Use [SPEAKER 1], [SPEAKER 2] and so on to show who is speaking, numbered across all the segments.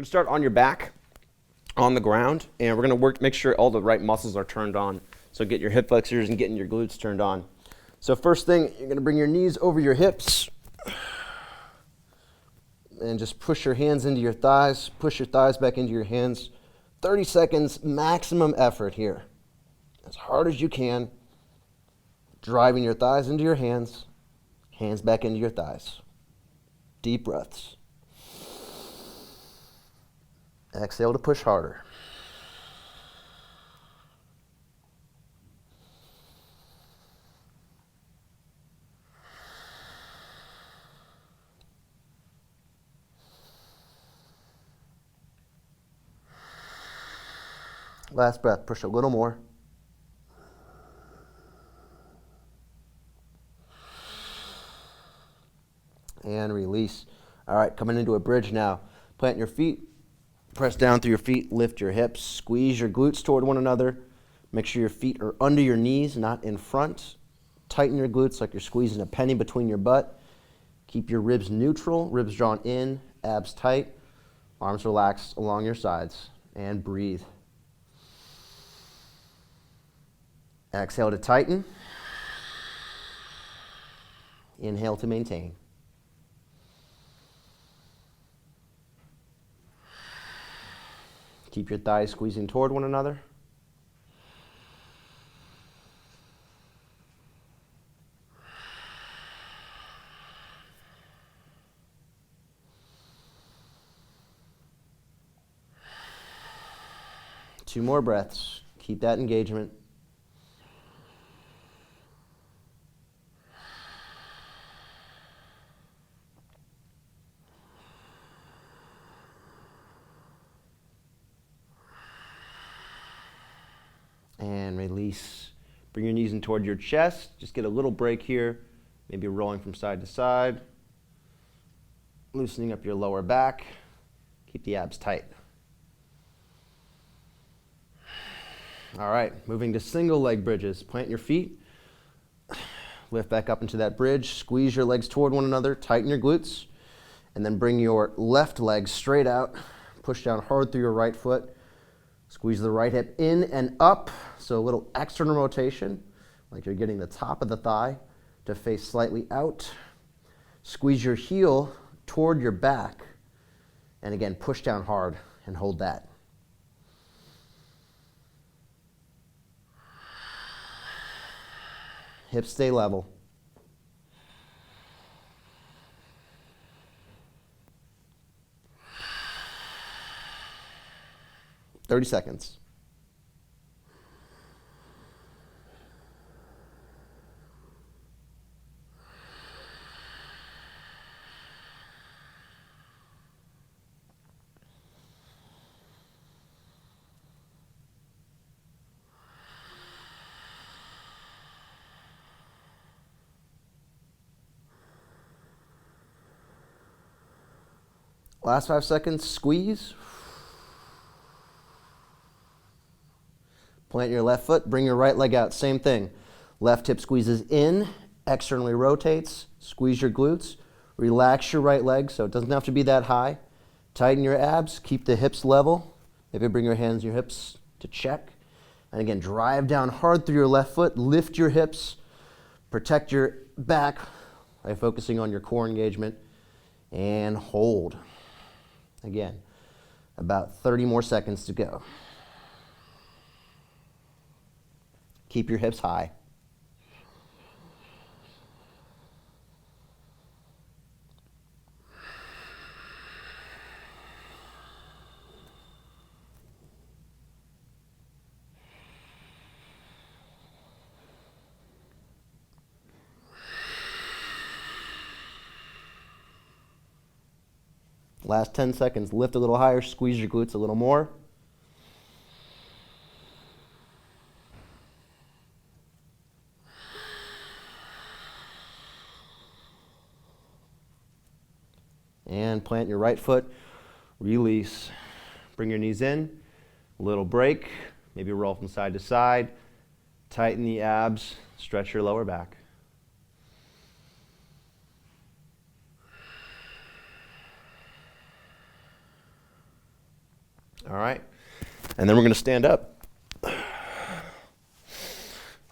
[SPEAKER 1] going to start on your back, on the ground, and we're going to make sure all the right muscles are turned on. So get your hip flexors and getting your glutes turned on. So first thing, you're going to bring your knees over your hips and just push your hands into your thighs. Push your thighs back into your hands. 30 seconds, maximum effort here. As hard as you can, driving your thighs into your hands, hands back into your thighs. Deep breaths. Exhale to push harder. Last breath, push a little more. And release. All right, coming into a bridge now. Plant your feet, press down through your feet, lift your hips, squeeze your glutes toward one another. Make sure your feet are under your knees, not in front. Tighten your glutes like you're squeezing a penny between your butt. Keep your ribs neutral, ribs drawn in, abs tight, arms relaxed along your sides, and breathe. Exhale to tighten. Inhale to maintain. Keep your thighs squeezing toward one another. Two more breaths. Keep that engagement. And release. Bring your knees in toward your chest. Just get a little break here. Maybe rolling from side to side. Loosening up your lower back. Keep the abs tight. All right, moving to single leg bridges. Plant your feet. Lift back up into that bridge. Squeeze your legs toward one another. Tighten your glutes. And then bring your left leg straight out. Push down hard through your right foot. Squeeze the right hip in and up, so a little external rotation, like you're getting the top of the thigh to face slightly out. Squeeze your heel toward your back, and again, push down hard and hold that. Hips stay level. Thirty seconds. Last 5 seconds, squeeze. Plant your left foot, bring your right leg out, same thing. Left hip squeezes in, externally rotates, squeeze your glutes, relax your right leg so it doesn't have to be that high. Tighten your abs, keep the hips level. Maybe bring your hands and your hips to check. And again, drive down hard through your left foot, lift your hips, protect your back by focusing on your core engagement, and hold. Again, about 30 more seconds to go. Keep your hips high. Last 10 seconds, lift a little higher, squeeze your glutes a little more. And plant your right foot, release. Bring your knees in, a little break, maybe roll from side to side. Tighten the abs, stretch your lower back. All right. And then we're going to stand up. So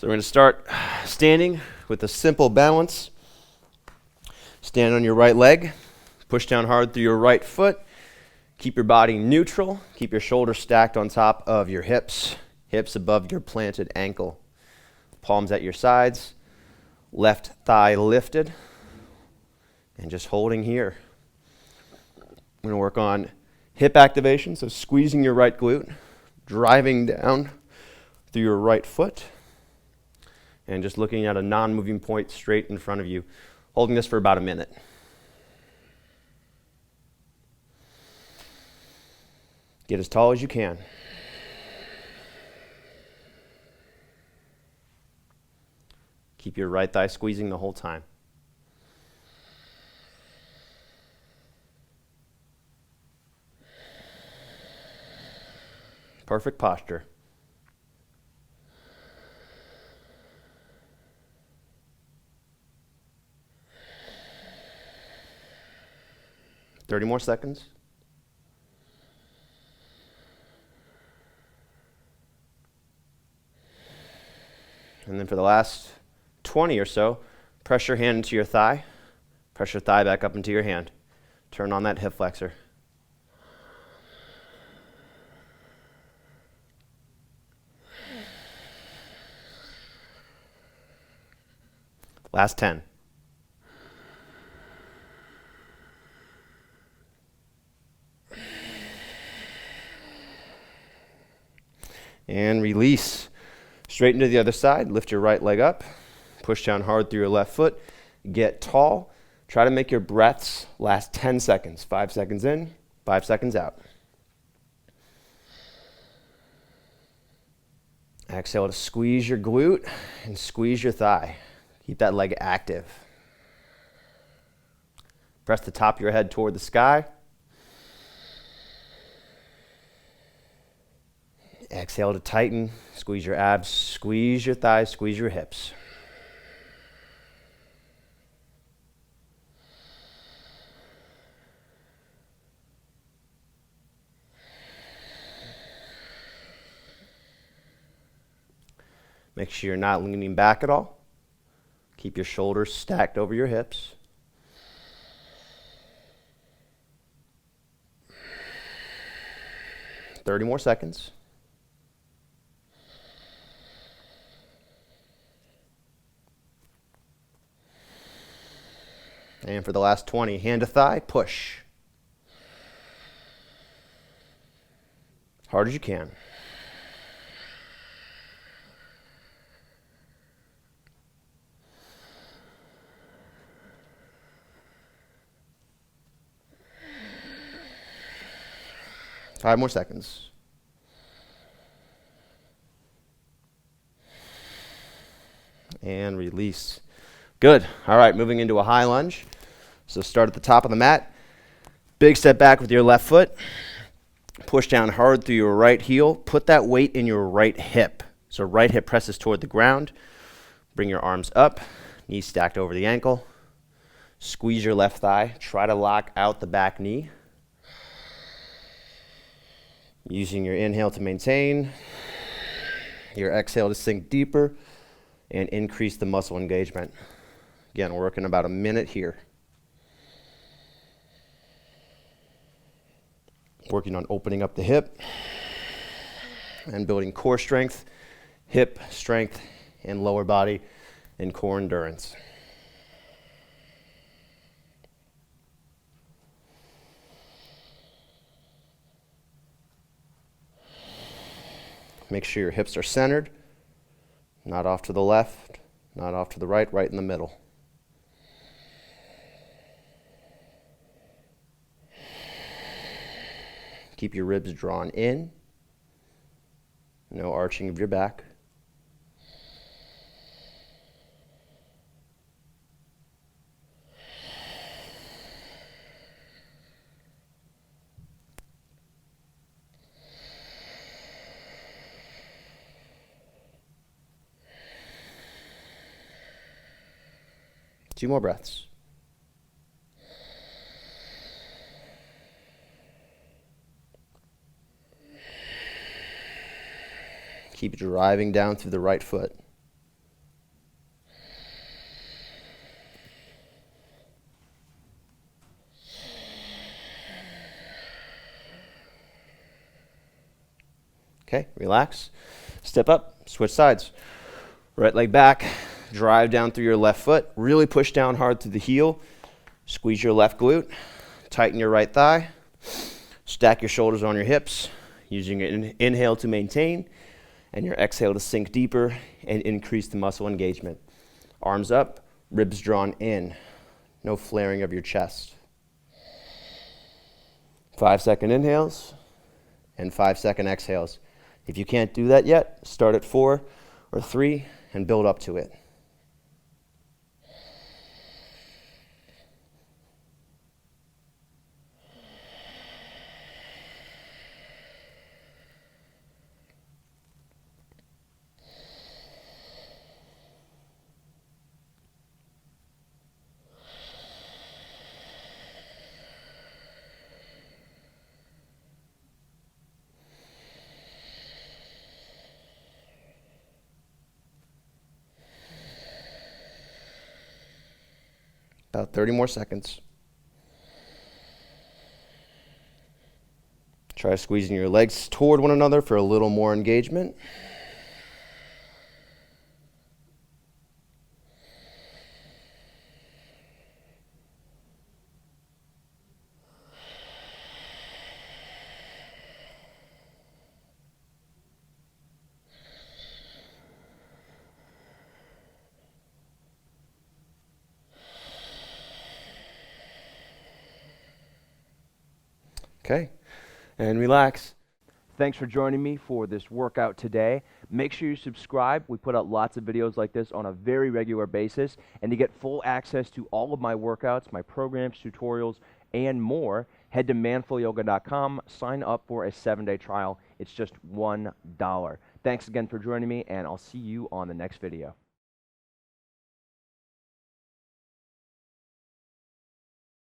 [SPEAKER 1] we're going to start standing with a simple balance. Stand on your right leg. Push down hard through your right foot. Keep your body neutral. Keep your shoulders stacked on top of your hips. Hips above your planted ankle. Palms at your sides. Left thigh lifted. And just holding here. I'm going to work on hip activation, so squeezing your right glute, driving down through your right foot, and just looking at a non-moving point straight in front of you. Holding this for about a minute. Get as tall as you can. Keep your right thigh squeezing the whole time. Perfect posture. Thirty more seconds. And then for the last 20 or so, press your hand into your thigh. Press your thigh back up into your hand. Turn on that hip flexor. Last 10. And release. Straighten to the other side. Lift your right leg up. Push down hard through your left foot. Get tall. Try to make your breaths last 10 seconds. 5 seconds in, 5 seconds out. Exhale to squeeze your glute and squeeze your thigh. Keep that leg active. Press the top of your head toward the sky. Exhale to tighten. Squeeze your abs, squeeze your thighs, squeeze your hips. Make sure you're not leaning back at all. Keep your shoulders stacked over your hips. Thirty more seconds. And for the last 20, hand to thigh, push. Hard as you can. Five more seconds. And release. Good. All right, moving into a high lunge. So start at the top of the mat. Big step back with your left foot. Push down hard through your right heel. Put that weight in your right hip. So right hip presses toward the ground. Bring your arms up. Knees stacked over the ankle. Squeeze your left thigh. Try to lock out the back knee. Using your inhale to maintain. Your exhale to sink deeper and increase the muscle engagement. Again, we're working about a minute here. Working on opening up the hip and building core strength, hip strength, and lower body and core endurance. Make sure your hips are centered, not off to the left, not off to the right, right in the middle. Keep your ribs drawn in. No arching of your back. Two more breaths. Keep driving down through the right foot. Okay, relax. Step up, switch sides. Right leg back, drive down through your left foot. Really push down hard through the heel. Squeeze your left glute. Tighten your right thigh. Stack your shoulders on your hips, using your inhale to maintain and your exhale to sink deeper and increase the muscle engagement. Arms up, ribs drawn in. No flaring of your chest. 5-second inhales and 5-second exhales. If you can't do that yet, start at 4 or 3 and build up to it. About 30 more seconds. Try squeezing your legs toward one another for a little more engagement. Okay, and relax.
[SPEAKER 2] Thanks for joining me for this workout today. Make sure you subscribe. We put out lots of videos like this on a very regular basis. And to get full access to all of my workouts, my programs, tutorials, and more, head to manfulyoga.com, sign up for a 7-day trial. It's just $1. Thanks again for joining me, and I'll see you on the next video.